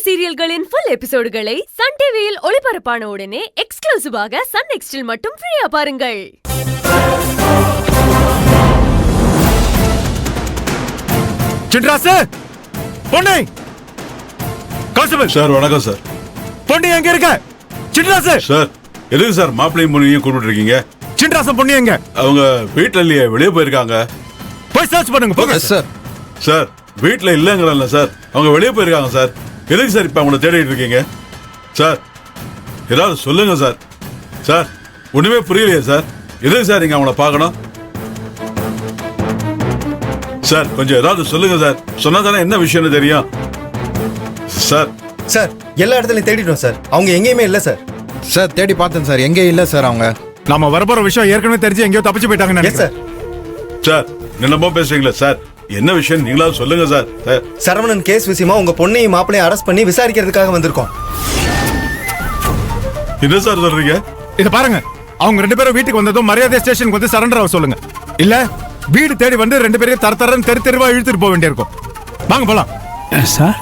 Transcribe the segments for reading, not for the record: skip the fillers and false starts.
சீரியல்களின் full எபிசோடுகளை Sun டிவியில் ஒளிபரப்பான உடனே எக்ஸ்க்ளூசிவாக சன் நெக்ஸ்டில் மட்டும் ஃப்ரீயா பாருங்கள். Chinrasu, Ponni, constable sir. வணக்கம் சார். பொன்னி எங்க இருக்க? சின்ராசு சார், எதுக்கு சார் மாப்பிள்ளையும் பொண்ணையும் கூப்பிட்டு இருக்கீங்க? சின்ராசு பொன்னி எங்க? அவங்க வீட்டுல இல்லையே, வெளியே போயிருக்காங்க. போய் சர்ச் பண்ணுங்க. போங்க சார். சார், வீட்டுல இல்லங்கறல்ல சார், அவங்க வெளியே போயிருக்காங்க சார். எதுக்கு சார் இப்ப அவங்கள தேடிட்டு இருக்கீங்க? சார், ஏதாவது சொல்லுங்க சார். சார், ஒண்ணுமே புரியலையே சார். எதுக்கு சார் நீங்க அவங்கள பார்க்கணும்? சார், கொஞ்சம் ஏதாவது சொல்லுங்க சார். சொன்னா தானே என்ன விஷயம்னு தெரியும். சார். சார், எல்லா இடத்துலயும் தேடிட்டோம் சார். அவங்க எங்கேயுமே இல்ல சார். சார், தேடி பார்த்தேன் சார், எங்கே இல்ல சார். அவங்க நாம வரப்போற விஷயம் ஏற்கனவே தெரிஞ்சு எங்கேயோ தப்பிச்சு போயிட்டாங்க சார். சார், என்னமோ பேசுறீங்களா சார்? என்ன விஷயம் நீங்களா சொல்லுங்க சார். சரவணன் கேஸ் விஷயமா உங்க பொண்ணையும் மாப்பிளையும் அரெஸ்ட் பண்ணி விசாரிக்கிறதுக்காக வந்திருக்கோம். என்ன சார் சொல்றீங்க? இத பாருங்க, அவங்க ரெண்டு பேரும் வீட்டுக்கு வந்ததும் மரியாதை ஸ்டேஷனுக்கு வந்து சரண்டர் ஆக சொல்லுங்க. இல்ல வீடு தேடி வந்து ரெண்டு பேரையும் தரத்தரன்னு தெரு தெருவா இழுத்துட்டு போக வேண்டியிருக்கும். வாங்க போலாம். சார்,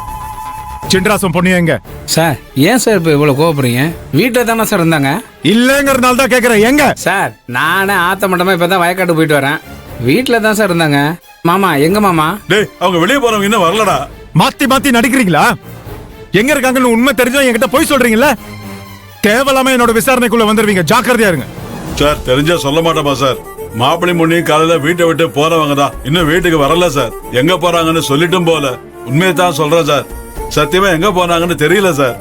சின்ராசம் பொண்ணு எங்க? சார் ஏன் சார் இப்போ இவ்வளோ கோவப்படுறீங்க? வீட்டில் தானே சார் இருந்தாங்க. இல்லங்கிறதுனால தான் கேட்குறேன், எங்க? சார், நானே ஆத்த மட்டமா இப்போ தான் வயக்காட்டு போயிட்டு வரேன். வீட்டில் தான் சார் இருந்தாங்க. மாமா எங்க மாமா? டேய், அவங்க வெளியே போறவங்க இன்னும் வரலடா. மாத்தி மாத்தி நடிக்கிறீங்களா? எங்க இருக்காங்கன்னு உண்மை தெரிஞ்சா என்கிட்ட போய் சொல்றீங்களா? தேவையில்லாம என்னோட விசாரணைக்குள்ள வந்துருவீங்க, ஜாக்கிரதையா இருங்க. சார், தெரிஞ்சா சொல்ல மாட்டோமா சார்? மாப்பிள்ளை முன்னி காலையில வீட்டை விட்டு போறவங்க தான், இன்னும் வீட்டுக்கு வரல சார். எங்க போறாங்கன்னு சொல்லிட்டும் போல. உண்மையை தான் சொல்றேன் சார். சத்தியமா எங்க போனாங்கன்னு தெரியல சார்.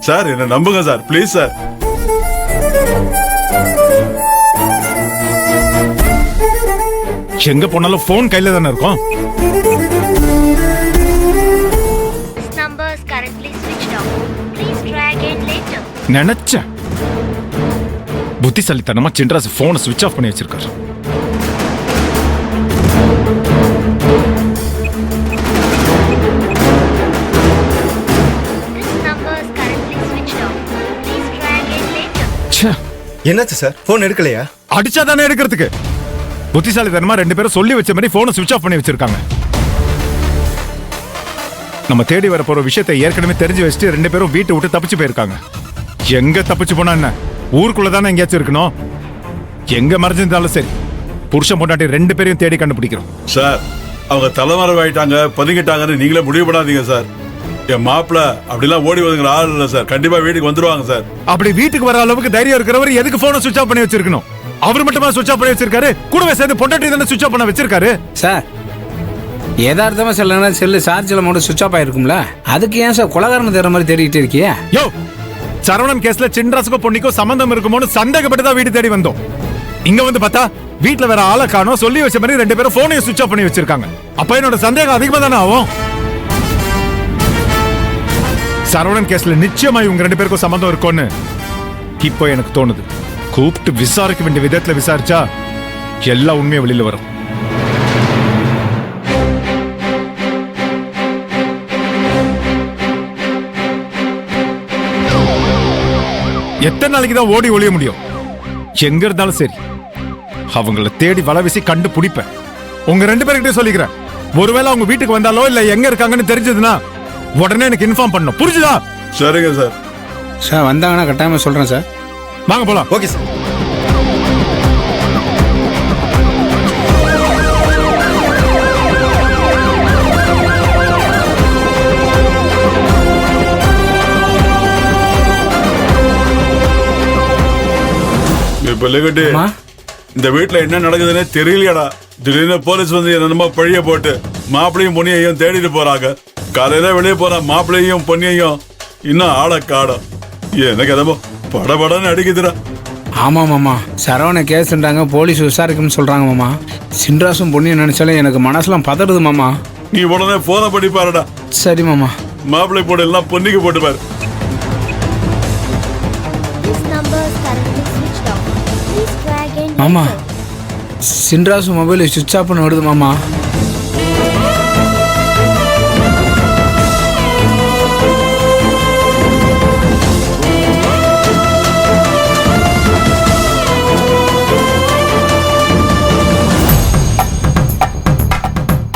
சார், என்ன நம்புங்க சார், ப்ளீஸ் சார். எங்க போனாலும் போன் கையில தானே இருக்கும். நினைச்சேன் புத்திசாலித்தனமா சின்ராஸ் போனை ஸ்விட்ச் ஆஃப் பண்ணி வச்சிருக்காரு. என்னாச்சு சார்? போன் எடுக்கலையா? அடிச்சா தானே எடுக்கிறதுக்கு. புத்திசாலித்தனமா ரெண்டு பேரும் சொல்லி வச்ச மாதிரி போனை ஸ்விட்ச் ஆஃப் பண்ணி வச்சிருக்காங்க. நம்ம தேடி வர போற விஷயத்தை ஏற்கனவே தெரிஞ்சு வச்சுட்டு ரெண்டு பேரும் வீட்டை விட்டு தப்பிச்சு போயிருக்காங்க. எங்க தப்பிச்சு போனா என்ன, ஊருக்குள்ள தானே எங்கேயாச்சும் இருக்கணும். எங்க மறைஞ்சிருந்தாலும் சரி, புருஷன் பொண்டாட்டி ரெண்டு பேரையும் தேடி கண்டுபிடிக்கிறோம். சார், அவங்க தலைமறைவாயிட்டாங்க, பதுங்கிட்டாங்கன்னு நீங்களே முடிவு பண்ணாதீங்க சார். என் மாப்பிள்ள அப்படிலாம் ஓடி வந்துங்கிற ஆள் இல்ல சார். கண்டிப்பா வீட்டுக்கு வந்துருவாங்க சார். அப்படி வீட்டுக்கு வர அளவுக்கு தைரியம் இருக்கிறவர் எதுக்கு போனை சுவிட்ச் ஆஃப் பண்ணி வச்சிருக்கணும்? அவர் மட்டுமா சுவிட்ச் ஆஃப் பண்ணி வச்சிருக்காரு? கூடவே சேர்ந்து பொண்டாட்டி தானே சுவிட்ச் ஆஃப் பண்ண வச்சிருக்காரு. சார், யதார்த்தமா சொல்லனா செல்லு சார்ஜில் மட்டும் சுவிட்ச் ஆஃப் ஆயிருக்கும்ல. அதுக்கு ஏன் சார் கொலகாரன் தேடுற மாதிரி தேடிட்டு இருக்கியா? யோ, சரவணன் கேஸ்ல சின்ராசுக்கும் பொன்னிக்கும் சம்பந்தம் இருக்குமோன்னு சந்தேகப்பட்டு தான் வீடு தேடி வந்தோம். இங்க வந்து பார்த்தா வீட்டுல வேற ஆளை காணோம். சொல்லி வச்ச மாதிரி ரெண்டு பேரும் போனையும் சுவிட்ச் ஆஃப் பண்ணி வச்சிருக்காங்க. அப்ப என்னோட சந்தேகம் அதிகமா தானே ஆகும். சரவணன் கேஸ்ல நிச்சயமா இவங்க ரெண்டு பேருக்கும் சம்பந்தம் இருக்கும்னு இப்போ எனக்கு தோணுது. கூப்பிட்டு விசாரிக்க வேண்டிய விதத்துல விசாரிச்சா எல்லா உண்மையும் வெளியில வரும். எத்தனை நாளைக்கு தான் ஓடி ஒளிய முடியும்? எங்க இருந்தாலும் சரி, அவங்கள தேடி வலை வீசி கண்டுபிடிப்பேன். உங்க ரெண்டு பேர்கிட்ட சொல்லிக்கிறேன். ஒருவேளை அவங்க வீட்டுக்கு வந்தாலோ இல்ல எங்க இருக்காங்கன்னு தெரிஞ்சதுன்னா உடனே எனக்கு இன்ஃபார்ம் பண்ணணும். புரிஞ்சுதா? சரிங்க சார். சார், வந்தாங்கன்னா கட்டாயமா சொல்றேன் சார். வாங்க போலாம். Okay sir. இந்த வீட்டுல என்ன நடக்குதுன்னு தெரியலையடா. திடீர்னு போலீஸ் வந்து என்னமோ பழிய போட்டு மாப்பிளையும் பொண்ணியையும் தேடிட்டு போறாங்க. காலையில வெளியே போற மாப்பிளையும் பொண்ணியையும் இன்னும் ஆள காடும். எனக்கு என்னமோ படபடன்னு அடிக்குதுடா. ஆமா மாமா, சரவண கேஸ்ன்றாங்க, போலீஸ் விசாரிக்கும்னு சொல்றாங்க மாமா. சின்ராசும் பொண்ணையும் நினைச்சாலே எனக்கு மனசுலாம் பதறுது மாமா. நீ உடனே போன படி பாருடா. சரி மாமா. மாப்பிள்ளை போட்டு எல்லாம் பொண்ணுக்கு போட்டு பாரு. மாமா, சின்ராசு மொபைல் சுவிட்ச் ஆஃப் பண்ண விடுது மாமா.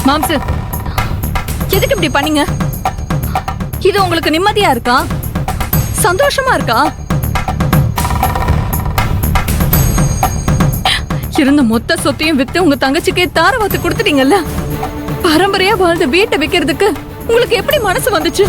மாம்சு, எதுக்கு இப்படி பண்ணீங்க? இது உங்களுக்கு நிம்மதியா இருக்கா? சந்தோஷமா இருக்கா? இருந்த மொத்த சொத்தையும் வித்து உங்க தங்கச்சிக்கே தாரவாத்து கொடுத்துட்டீங்கல்ல. பரம்பரையா வாழ்ந்த வீட்டை விக்கிறதுக்கு உங்களுக்கு எப்படி மனசு வந்துச்சு?